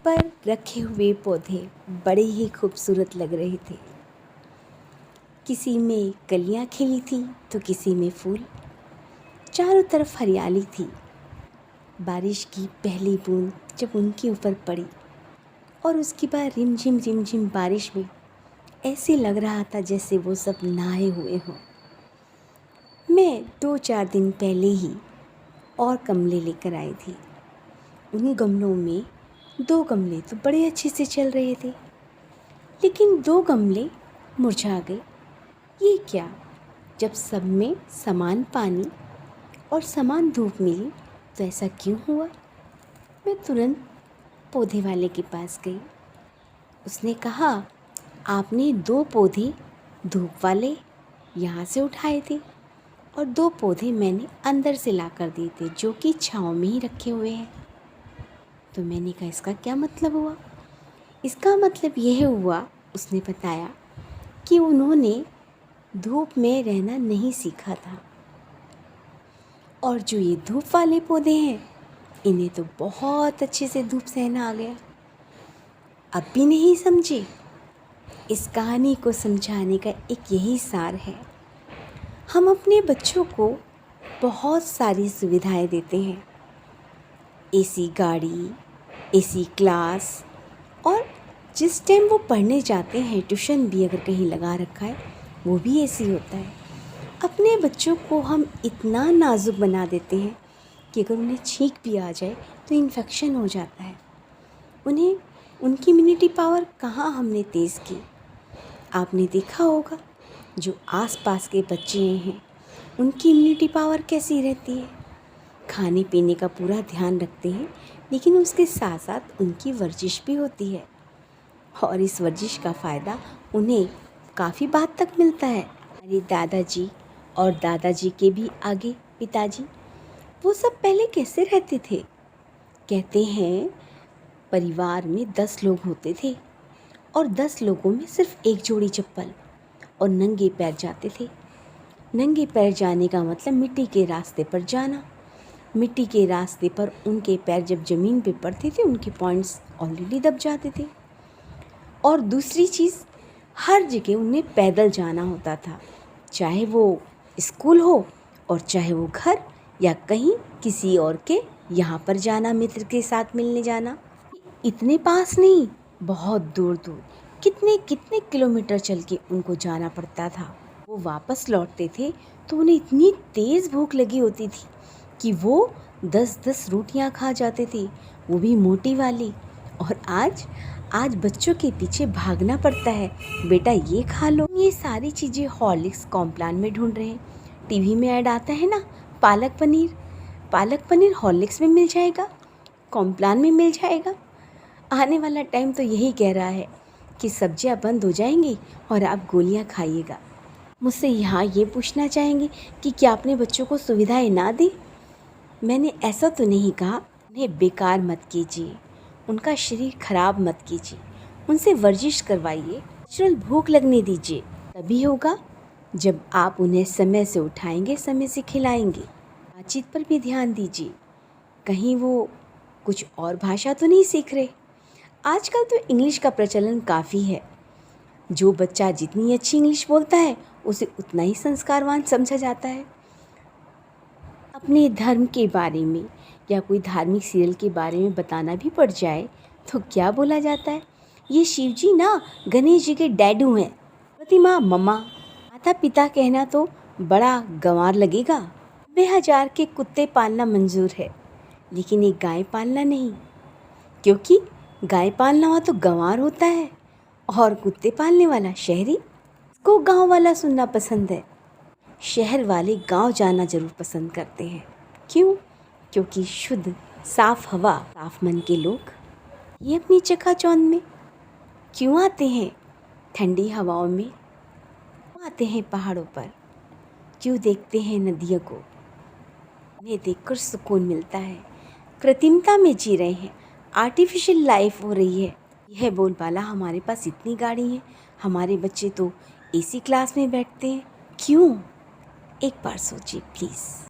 पर रखे हुए पौधे बड़े ही खूबसूरत लग रहे थे। किसी में कलियां खिली थी तो किसी में फूल। चारों तरफ हरियाली थी। बारिश की पहली बूंद जब उनके ऊपर पड़ी और उसके बाद रिमझिम बारिश में ऐसे लग रहा था जैसे वो सब नहाए हुए हों। मैं 2-4 दिन पहले ही और गमले लेकर आई थी। उन गमलों में 2 गमले तो बड़े अच्छे से चल रहे थे, लेकिन 2 गमले मुरझा गए। ये क्या? जब सब में समान पानी और समान धूप मिली तो ऐसा क्यों हुआ? मैं तुरंत पौधे वाले के पास गई। उसने कहा, आपने 2 पौधे धूप वाले यहाँ से उठाए थे और 2 पौधे मैंने अंदर से ला कर दिए थे जो कि छाँव में ही रखे हुए हैं। तो मैंने कहा, इसका क्या मतलब हुआ? इसका मतलब यह हुआ, उसने बताया, कि उन्होंने धूप में रहना नहीं सीखा था। और जो ये धूप वाले पौधे हैं, इन्हें तो बहुत अच्छे से धूप सहना आ गया। अब भी नहीं समझे? इस कहानी को समझाने का एक यही सार है। हम अपने बच्चों को बहुत सारी सुविधाएं देते हैं। एसी गाड़ी, एसी क्लास, और जिस टाइम वो पढ़ने जाते हैं, ट्यूशन भी अगर कहीं लगा रखा है, वो भी एसी होता है। अपने बच्चों को हम इतना नाजुक बना देते हैं कि अगर उन्हें छींक भी आ जाए तो इन्फेक्शन हो जाता है। उनकी इम्यूनिटी पावर कहाँ हमने तेज़ की? आपने देखा होगा, जो आसपास के बच्चे हैं उनकी इम्यूनिटी पावर कैसी रहती है। खाने पीने का पूरा ध्यान रखते हैं, लेकिन उसके साथ साथ उनकी वर्जिश भी होती है और इस वर्जिश का फ़ायदा उन्हें काफ़ी बाद तक मिलता है। हमारे दादाजी और दादाजी के भी आगे पिताजी, वो सब पहले कैसे रहते थे? कहते हैं परिवार में 10 लोग होते थे और 10 लोगों में सिर्फ एक जोड़ी चप्पल, और नंगे पैर जाते थे। नंगे पैर जाने का मतलब मिट्टी के रास्ते पर जाना। मिट्टी के रास्ते पर उनके पैर जब ज़मीन पे पड़ते थे, उनके पॉइंट्स ऑलरेडी दब जाते थे। और दूसरी चीज़, हर जगह उन्हें पैदल जाना होता था, चाहे वो स्कूल हो और चाहे वो घर या कहीं किसी और के यहाँ पर जाना, मित्र के साथ मिलने जाना। इतने पास नहीं, बहुत दूर दूर कितने कितने किलोमीटर चल के उनको जाना पड़ता था। वो वापस लौटते थे तो उन्हें इतनी तेज़ भूख लगी होती थी कि वो 10-10 रोटियां खा जाते थे, वो भी मोटी वाली। और आज बच्चों के पीछे भागना पड़ता है, बेटा ये खा लो। ये सारी चीज़ें हॉर्लिक्स कॉम्प्लान में ढूंढ रहे हैं। टीवी में ऐड आता है ना, पालक पनीर हॉर्लिक्स में मिल जाएगा, कॉम्प्लान में मिल जाएगा। आने वाला टाइम तो यही कह रहा है कि सब्जियां बंद हो जाएंगी और आप गोलियां खाइएगा। मुझसे यहाँ ये पूछना चाहेंगे कि क्या आपने बच्चों को सुविधाएं ना दी? मैंने ऐसा तो नहीं कहा। उन्हें बेकार मत कीजिए, उनका शरीर खराब मत कीजिए, उनसे वर्जिश करवाइए, नेचुरल भूख लगने दीजिए। तभी होगा जब आप उन्हें समय से उठाएंगे, समय से खिलाएंगे। बातचीत पर भी ध्यान दीजिए, कहीं वो कुछ और भाषा तो नहीं सीख रहे। आजकल तो इंग्लिश का प्रचलन काफ़ी है। जो बच्चा जितनी अच्छी इंग्लिश बोलता है, उसे उतना ही संस्कारवान समझा जाता है। अपने धर्म के बारे में या कोई धार्मिक सीरियल के बारे में बताना भी पड़ जाए तो क्या बोला जाता है? ये शिव जी ना गणेश जी के डैडू हैं, प्रतिमा मम्मा। माता पिता कहना तो बड़ा गंवार लगेगा। 90,000 के कुत्ते पालना मंजूर है, लेकिन एक गाय पालना नहीं, क्योंकि गाय पालना हुआ तो गंवार होता है और कुत्ते पालने वाला शहरी। इसको गांव वाला सुनना पसंद है, शहर वाले गांव जाना ज़रूर पसंद करते हैं। क्यों? क्योंकि शुद्ध साफ हवा, साफ मन के लोग ये अपनी चकाचौंध में क्यों आते हैं? ठंडी हवाओं में क्यों आते हैं? पहाड़ों पर क्यों देखते हैं नदियों को? उन्हें देखकर सुकून मिलता है। कृत्रिमता में जी रहे हैं, आर्टिफिशियल लाइफ हो रही है। यह बोलबाला, हमारे पास इतनी गाड़ी है, हमारे बच्चे तो एसी क्लास में बैठते हैं। क्यों? एक बार सोचिए प्लीज़।